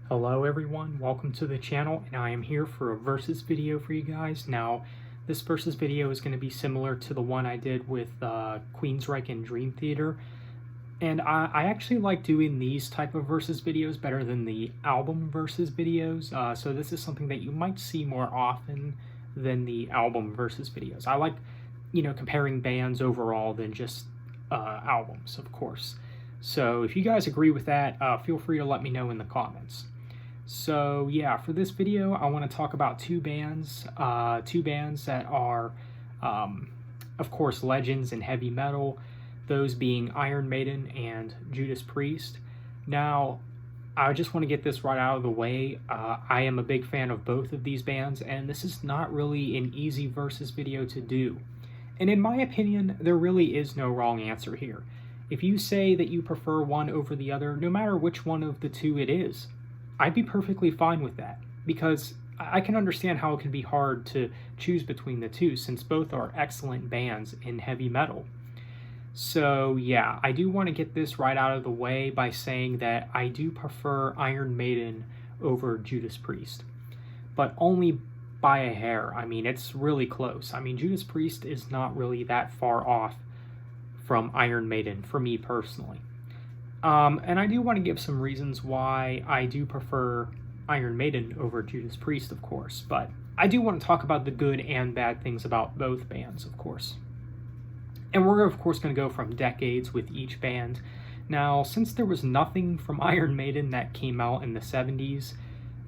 Hello everyone, welcome to the channel, and I am here for a versus video for you guys. Now, this versus video is going to be similar to the one I did with Queensryche and Dream Theater, and I actually like doing these type of versus videos better than the album versus videos, so this is something that you might see more often than the album versus videos. I like, comparing bands overall than just albums, of course. So if you guys agree with that, feel free to let me know in the comments. So yeah, for this video, I want to talk about two bands that are, of course, legends in heavy metal, those being Iron Maiden and Judas Priest. Now, I just want to get this right out of the way. I am a big fan of both of these bands, and this is not really an easy versus video to do. And in my opinion, there really is no wrong answer here. If you say that you prefer one over the other, no matter which one of the two it is, I'd be perfectly fine with that, because I can understand how it can be hard to choose between the two, since both are excellent bands in heavy metal. So yeah, I do want to get this right out of the way by saying that I do prefer Iron Maiden over Judas Priest, but only by a hair. I mean, it's really close. I mean, Judas Priest is not really that far off from Iron Maiden for me personally. And I do want to give some reasons why I do prefer Iron Maiden over Judas Priest, of course, but I do want to talk about the good and bad things about both bands, of course. And we're, of course, going to go from decades with each band. Now, since there was nothing from Iron Maiden that came out in the 70s,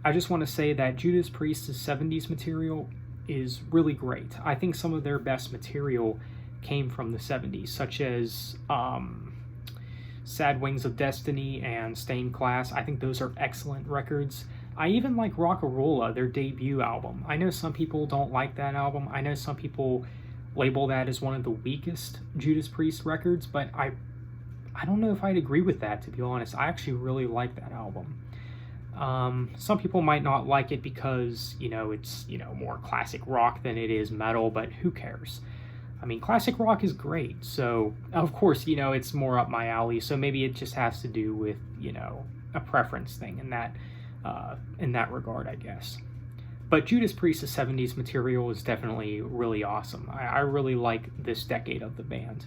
I just want to say that Judas Priest's 70s material is really great. I think some of their best material came from the 70s, such as Sad Wings of Destiny and Stained Glass. I think those are excellent records. I even like Rockarola, their debut album. I know some people don't like that album. I know some people label that as one of the weakest Judas Priest records, but I don't know if I'd agree with that, to be honest. I actually really like that album. Some people might not like it because, it's, more classic rock than it is metal, but who cares? I mean, classic rock is great, so of course, it's more up my alley, so maybe it just has to do with, a preference thing in that regard, I guess. But Judas Priest's 70s material is definitely really awesome. I really like this decade of the band.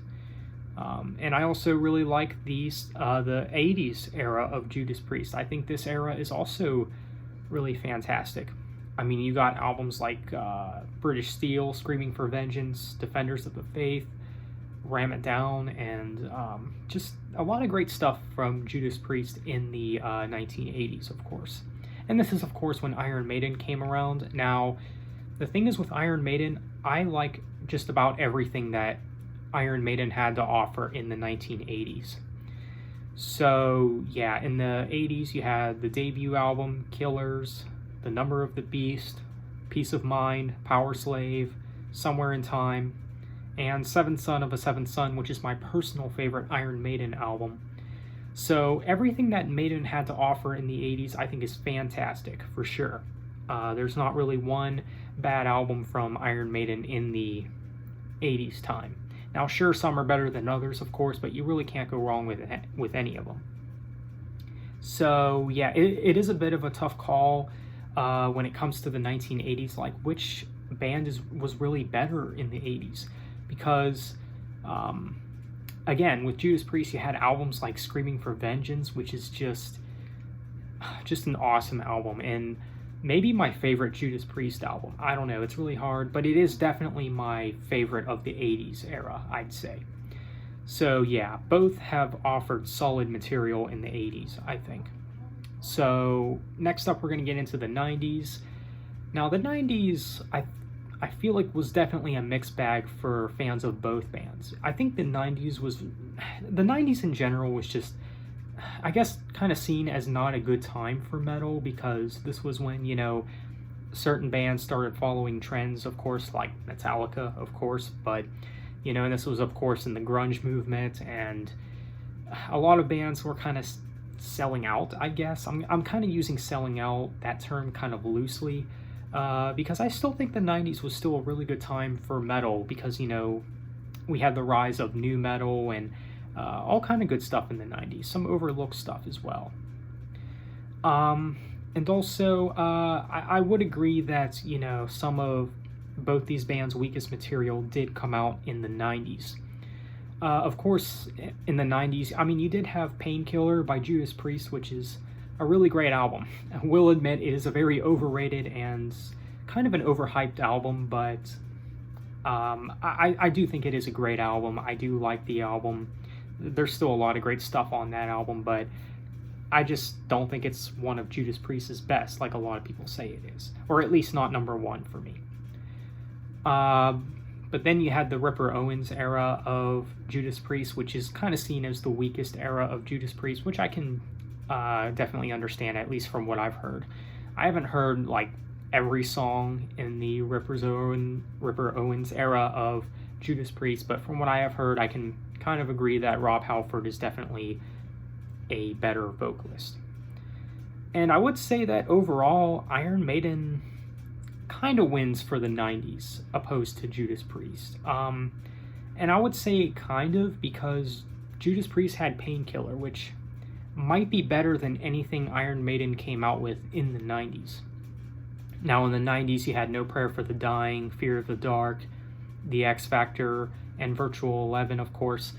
And I also really like the 80s era of Judas Priest. I think this era is also really fantastic. I mean, you got albums like British Steel, Screaming for Vengeance, Defenders of the Faith, Ram It Down, and just a lot of great stuff from Judas Priest in the 1980s, of course. And this is, of course, when Iron Maiden came around. Now, the thing is with Iron Maiden, I like just about everything that Iron Maiden had to offer in the 1980s. So, yeah, in the 80s, you had the debut album, Killers, The Number of the Beast, Peace of Mind, Power Slave, Somewhere in Time, and Seventh Son of a Seventh Son, which is my personal favorite Iron Maiden album. So everything that Maiden had to offer in the 80s I think is fantastic, for sure. There's not really one bad album from Iron Maiden in the 80s time. Now, sure, some are better than others, of course, but you really can't go wrong with any of them. So yeah, it is a bit of a tough call when it comes to the 1980s, like which band was really better in the 80s, because again, with Judas Priest, you had albums like Screaming for Vengeance, which is just an awesome album, and maybe my favorite Judas Priest album. I don't know, it's really hard, but it is definitely my favorite of the 80s era, I'd say. So yeah, both have offered solid material in the 80s, I think. So next up, we're going to get into the 90s. Now, the 90s, I feel like was definitely a mixed bag for fans of both bands. I think the 90s in general was just, I guess, kind of seen as not a good time for metal, because this was when, certain bands started following trends, of course, like Metallica, of course, but, and this was, of course, in the grunge movement, and a lot of bands were kind of selling out, I guess. I'm kind of using selling out, that term, kind of loosely, because I still think the 90s was still a really good time for metal, because, we had the rise of nu metal and all kind of good stuff in the 90s, some overlooked stuff as well. And also, I would agree that, you know, some of both these bands' weakest material did come out in the 90s. Of course, in the 90s, I mean, you did have Painkiller by Judas Priest, which is a really great album. I will admit it is a very overrated and kind of an overhyped album, but I do think it is a great album. I do like the album. There's still a lot of great stuff on that album, but I just don't think it's one of Judas Priest's best, like a lot of people say it is. Or at least not number one for me. But then you had the Ripper Owens era of Judas Priest, which is kind of seen as the weakest era of Judas Priest, which I can definitely understand, at least from what I've heard. I haven't heard, like, every song in the Ripper Owens era of Judas Priest, but from what I have heard, I can kind of agree that Rob Halford is definitely a better vocalist. And I would say that overall, Iron Maiden kind of wins for the 90s opposed to Judas Priest. And I would say kind of because Judas Priest had Painkiller, which might be better than anything Iron Maiden came out with in the 90s. Now in the 90s you had No Prayer for the Dying, Fear of the Dark, The X Factor, and Virtual 11, of course.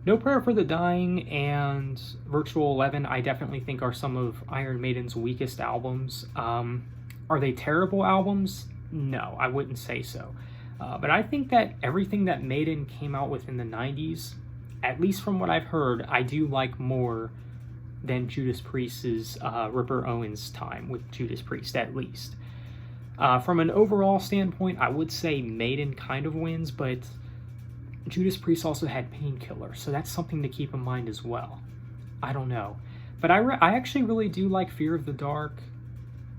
No Prayer for the Dying and Virtual 11 I definitely think are some of Iron Maiden's weakest albums. Are they terrible albums? No, I wouldn't say so. But I think that everything that Maiden came out with in the 90s, at least from what I've heard, I do like more than Judas Priest's Ripper Owens time with Judas Priest, at least. From an overall standpoint, I would say Maiden kind of wins, but Judas Priest also had Painkiller, so that's something to keep in mind as well. I don't know. But I actually really do like Fear of the Dark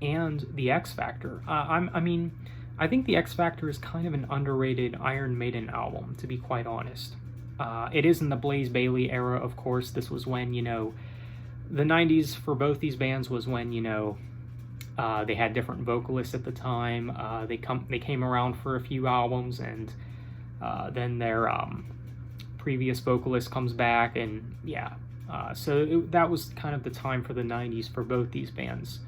and The X Factor. I mean, I think The X Factor is kind of an underrated Iron Maiden album, to be quite honest. It is in the Blaze Bayley era, of course. This was when, you know, the 90s for both these bands was when, you know, they had different vocalists at the time. They came around for a few albums, and then their previous vocalist comes back, and yeah. That was kind of the time for the 90s for both these bands.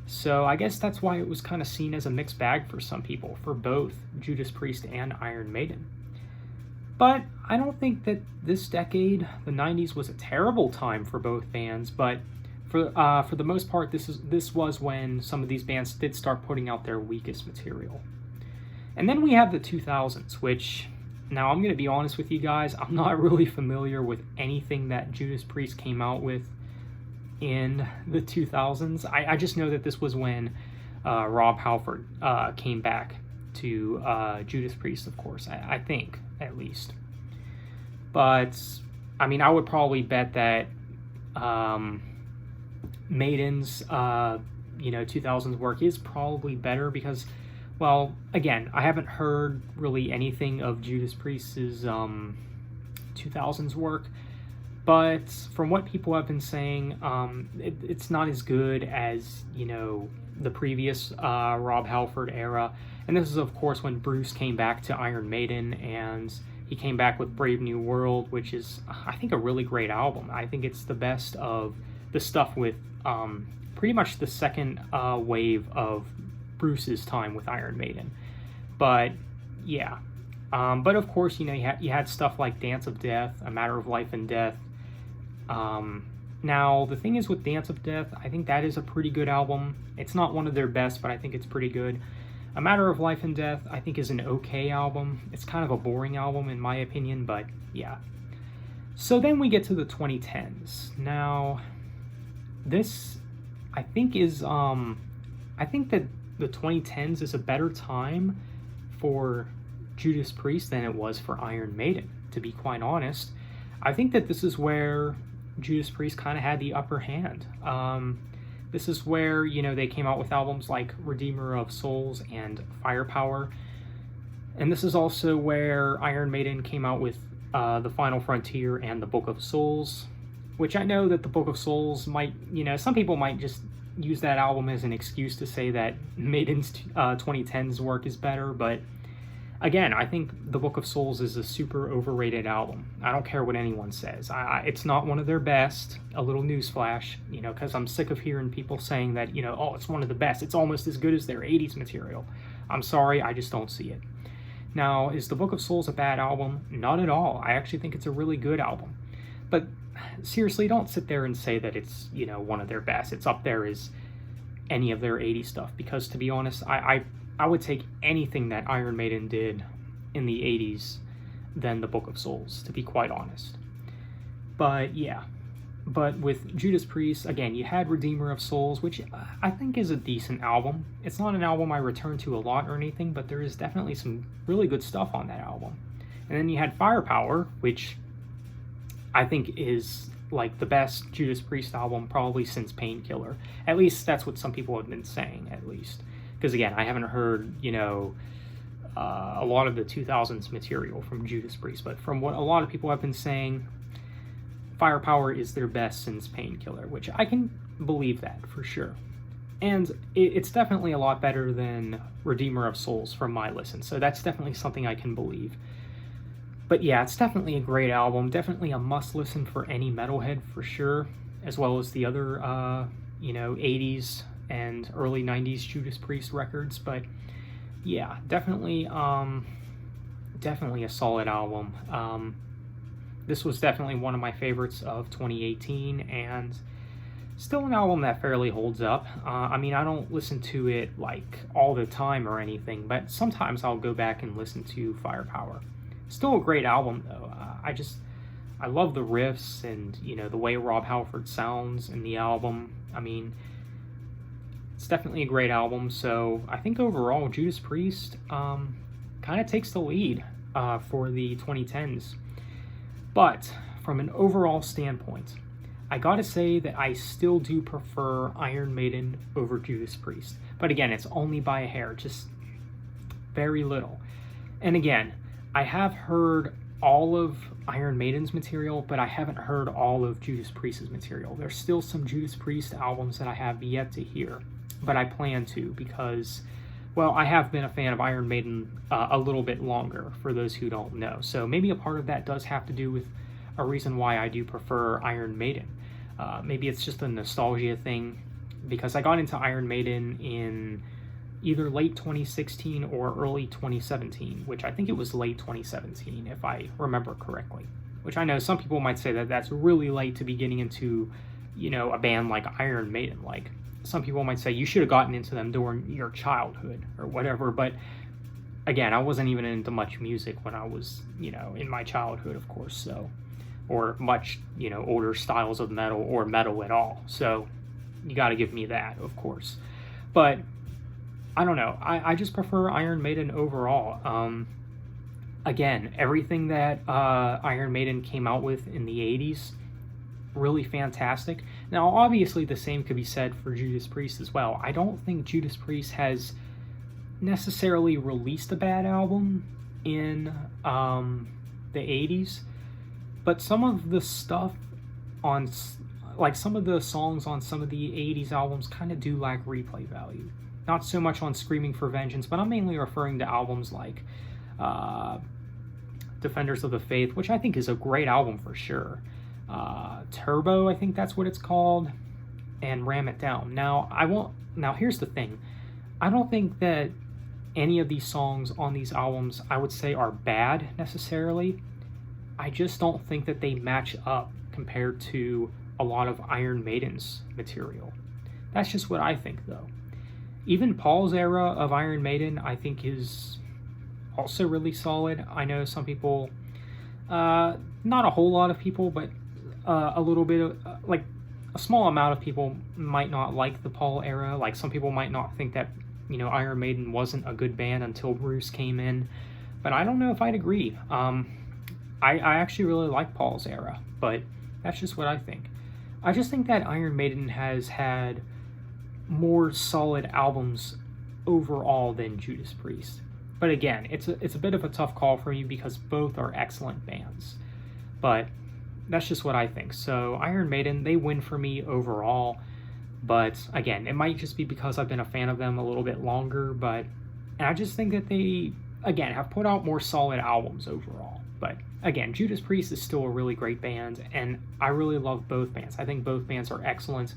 So I guess that's why it was kind of seen as a mixed bag for some people, for both Judas Priest and Iron Maiden. But I don't think that this decade, the 90s, was a terrible time for both bands, but for the most part, this was when some of these bands did start putting out their weakest material. And then we have the 2000s, which, now I'm going to be honest with you guys, I'm not really familiar with anything that Judas Priest came out with in the 2000s. I just know that this was when Rob Halford came back to Judas Priest, of course, I think, at least. But, I mean, I would probably bet that Maiden's, 2000s work is probably better because, well, again, I haven't heard really anything of Judas Priest's 2000s work, but from what people have been saying, it's not as good as, you know, the previous Rob Halford era. And this is, of course, when Bruce came back to Iron Maiden, and he came back with Brave New World, which is, I think, a really great album. I think it's the best of the stuff with pretty much the second wave of Bruce's time with Iron Maiden. But, yeah. But, of course, you know, you had stuff like Dance of Death, A Matter of Life and Death. Now, the thing is with Dance of Death, I think that is a pretty good album. It's not one of their best, but I think it's pretty good. A Matter of Life and Death, I think, is an okay album. It's kind of a boring album, in my opinion, but yeah. So then we get to the 2010s. Now, this, I think, is, I think that the 2010s is a better time for Judas Priest than it was for Iron Maiden, to be quite honest. I think that this is where Judas Priest kind of had the upper hand. This is where, you know, they came out with albums like Redeemer of Souls and Firepower. And this is also where Iron Maiden came out with The Final Frontier and The Book of Souls, which I know that The Book of Souls might, you know, some people might just use that album as an excuse to say that Maiden's 2010s work is better, but again, I think The Book of Souls is a super overrated album. I don't care what anyone says. It's not one of their best. A little newsflash, because I'm sick of hearing people saying that, oh, it's one of the best. It's almost as good as their 80s material. I'm sorry, I just don't see it. Now, is The Book of Souls a bad album? Not at all. I actually think it's a really good album. But seriously, don't sit there and say that it's, one of their best. It's up there as any of their 80s stuff, because to be honest, I would take anything that Iron Maiden did in the 80s than The Book of Souls, to be quite honest. But yeah, but with Judas Priest, again, you had Redeemer of Souls, which I think is a decent album. It's not an album I return to a lot or anything, but there is definitely some really good stuff on that album. And then you had Firepower, which I think is like the best Judas Priest album probably since Painkiller. At least that's what some people have been saying, at least. Because again, I haven't heard, a lot of the 2000s material from Judas Priest, but from what a lot of people have been saying, Firepower is their best since Painkiller, which I can believe that for sure. And it's definitely a lot better than Redeemer of Souls from my listen, so that's definitely something I can believe. But yeah, it's definitely a great album, definitely a must-listen for any metalhead for sure, as well as the other, 80s and early 90s Judas Priest records. But yeah, definitely a solid album. This was definitely one of my favorites of 2018, and still an album that fairly holds up. I don't listen to it like all the time or anything, but sometimes I'll go back and listen to Firepower. Still a great album though. I love the riffs and the way Rob Halford sounds in the album. It's definitely a great album. So I think overall Judas Priest kind of takes the lead for the 2010s. But from an overall standpoint, I gotta say that I still do prefer Iron Maiden over Judas Priest. But again, it's only by a hair, just very little. And again, I have heard all of Iron Maiden's material, but I haven't heard all of Judas Priest's material. There's still some Judas Priest albums that I have yet to hear, but I plan to because, well, I have been a fan of Iron Maiden a little bit longer, for those who don't know. So maybe a part of that does have to do with a reason why I do prefer Iron Maiden. Maybe it's just a nostalgia thing, because I got into Iron Maiden in either late 2016 or early 2017, which I think it was late 2017, if I remember correctly. Which I know some people might say that that's really late to be getting into, a band like Iron Maiden. Like, some people might say you should have gotten into them during your childhood or whatever, but again, I wasn't even into much music when I was, in my childhood, of course, so, or much, older styles of metal or metal at all. So you got to give me that, of course. But I don't know. I just prefer Iron Maiden overall. Again, everything that Iron Maiden came out with in the 80s, really fantastic. Now, obviously, the same could be said for Judas Priest as well. I don't think Judas Priest has necessarily released a bad album in the 80s, but some of the stuff on, like some of the songs on some of the 80s albums kind of do lack replay value. Not so much on Screaming for Vengeance, but I'm mainly referring to albums like Defenders of the Faith, which I think is a great album for sure. Turbo, I think that's what it's called, and Ram It Down. Now here's the thing. I don't think that any of these songs on these albums I would say are bad necessarily. I just don't think that they match up compared to a lot of Iron Maiden's material. That's just what I think though. Even Paul's era of Iron Maiden, I think, is also really solid. I know some people, not a whole lot of people, but a little bit of, like, a small amount of people might not like the Paul era. Like, some people might not think that, Iron Maiden wasn't a good band until Bruce came in. But I don't know if I'd agree. I actually really like Paul's era, but that's just what I think. I just think that Iron Maiden has had more solid albums overall than Judas Priest. But again, it's a bit of a tough call for me because both are excellent bands. But that's just what I think. So Iron Maiden, they win for me overall. But again, it might just be because I've been a fan of them a little bit longer. And I just think that they, again, have put out more solid albums overall. But again, Judas Priest is still a really great band, and I really love both bands. I think both bands are excellent,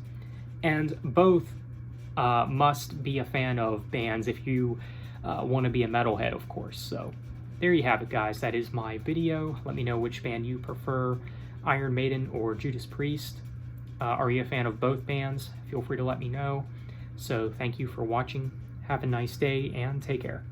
and both must be a fan of bands if you want to be a metalhead, of course. So there you have it, guys. That is my video. Let me know which band you prefer, Iron Maiden or Judas Priest. Are you a fan of both bands? Feel free to let me know. So thank you for watching. Have a nice day and take care.